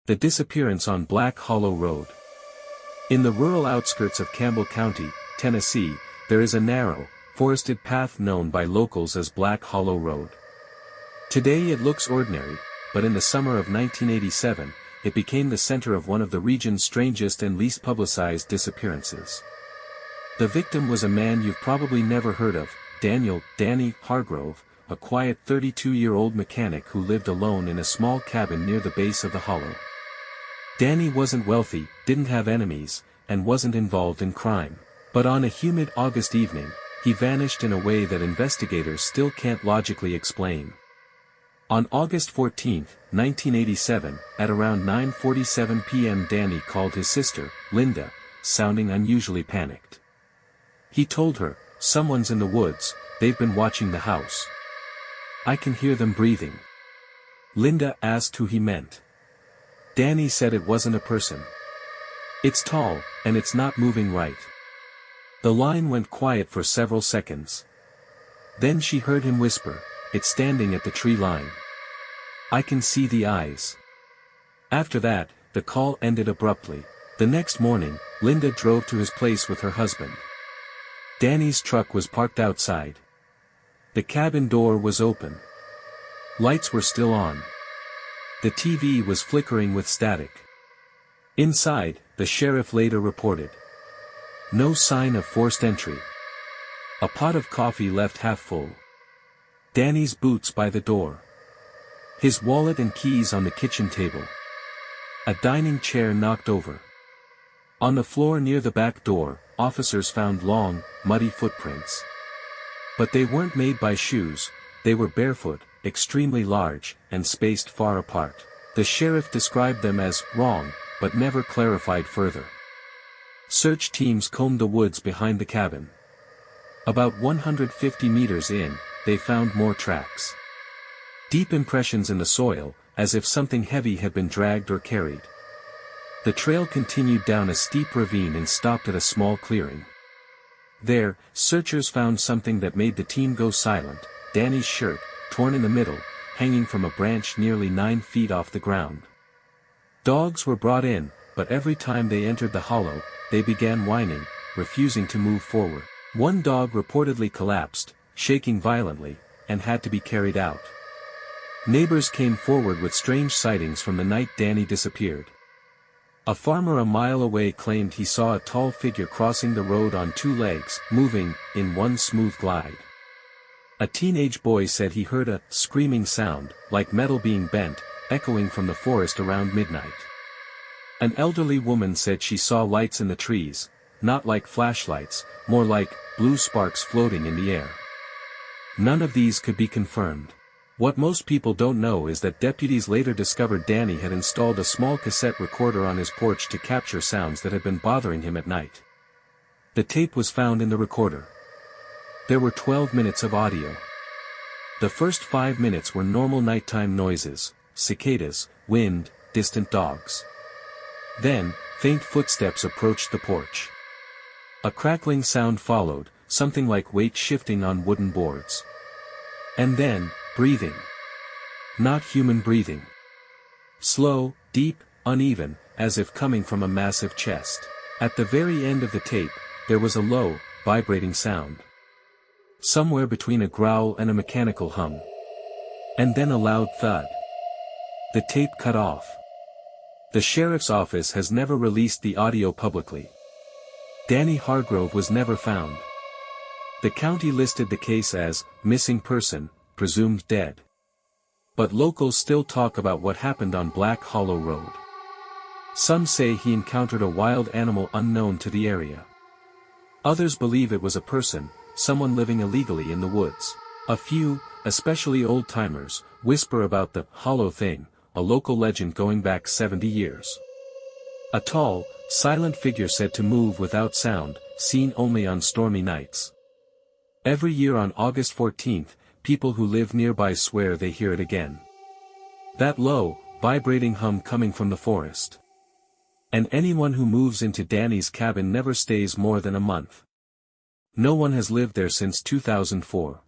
The Disappearance on Black Hollow Road. In the rural outskirts of Campbell County, Tennessee, there is a narrow, forested path known by locals as Black Hollow Road. Today it looks ordinary, but in the summer of 1987, it became the center of one of the region's strangest and least publicized disappearances. The victim was a man you've probably never heard of, Danny Hargrove, a quiet 32-year-old mechanic who lived alone in a small cabin near the base of the hollow. Danny wasn't wealthy, didn't have enemies, and wasn't involved in crime. But on a humid August evening, he vanished in a way that investigators still can't logically explain. On August 14, 1987, at around 9:47 p.m. Danny called his sister, Linda, sounding unusually panicked. He told her, "Someone's in the woods, they've been watching the house. I can hear them breathing." Linda asked who he meant. Danny said it wasn't a person. "It's tall, and it's not moving right." The line went quiet for several seconds. Then she heard him whisper, "It's standing at the tree line. I can see the eyes." After that, the call ended abruptly. The next morning, Linda drove to his place with her husband. Danny's truck was parked outside. The cabin door was open. Lights were still on. The TV was flickering with static. Inside, the sheriff later reported. No sign of forced entry. A pot of coffee left half full. Danny's boots by the door. His wallet and keys on the kitchen table. A dining chair knocked over. On the floor near the back door, officers found long, muddy footprints. But they weren't made by shoes, they were barefoot, extremely large, and spaced far apart. The sheriff described them as wrong, but never clarified further. Search teams combed the woods behind the cabin. About 150 meters in, they found more tracks. Deep impressions in the soil, as if something heavy had been dragged or carried. The trail continued down a steep ravine and stopped at a small clearing. There, searchers found something that made the team go silent, Danny's shirt, torn in the middle, hanging from a branch nearly 9 feet off the ground. Dogs were brought in, but every time they entered the hollow, they began whining, refusing to move forward. One dog reportedly collapsed, shaking violently, and had to be carried out. Neighbors came forward with strange sightings from the night Danny disappeared. A farmer a mile away claimed he saw a tall figure crossing the road on 2 legs, moving in one smooth glide. A teenage boy said he heard a screaming sound, like metal being bent, echoing from the forest around midnight. An elderly woman said she saw lights in the trees, not like flashlights, more like blue sparks floating in the air. None of these could be confirmed. What most people don't know is that deputies later discovered Danny had installed a small cassette recorder on his porch to capture sounds that had been bothering him at night. The tape was found in the recorder. There were 12 minutes of audio. The first 5 minutes were normal nighttime noises, cicadas, wind, distant dogs. Then, faint footsteps approached the porch. A crackling sound followed, something like weight shifting on wooden boards. And then, breathing. Not human breathing. Slow, deep, uneven, as if coming from a massive chest. At the very end of the tape, there was a low, vibrating sound. Somewhere between a growl and a mechanical hum. And then a loud thud. The tape cut off. The sheriff's office has never released the audio publicly. Danny Hargrove was never found. The county listed the case as missing person, presumed dead. But locals still talk about what happened on Black Hollow Road. Some say he encountered a wild animal unknown to the area. Others believe it was a person, someone living illegally in the woods. A few, especially old-timers, whisper about the hollow thing, a local legend going back 70 years. A tall, silent figure said to move without sound, seen only on stormy nights. Every year on August 14th, people who live nearby swear they hear it again. That low, vibrating hum coming from the forest. And anyone who moves into Danny's cabin never stays more than a month. No one has lived there since 2004.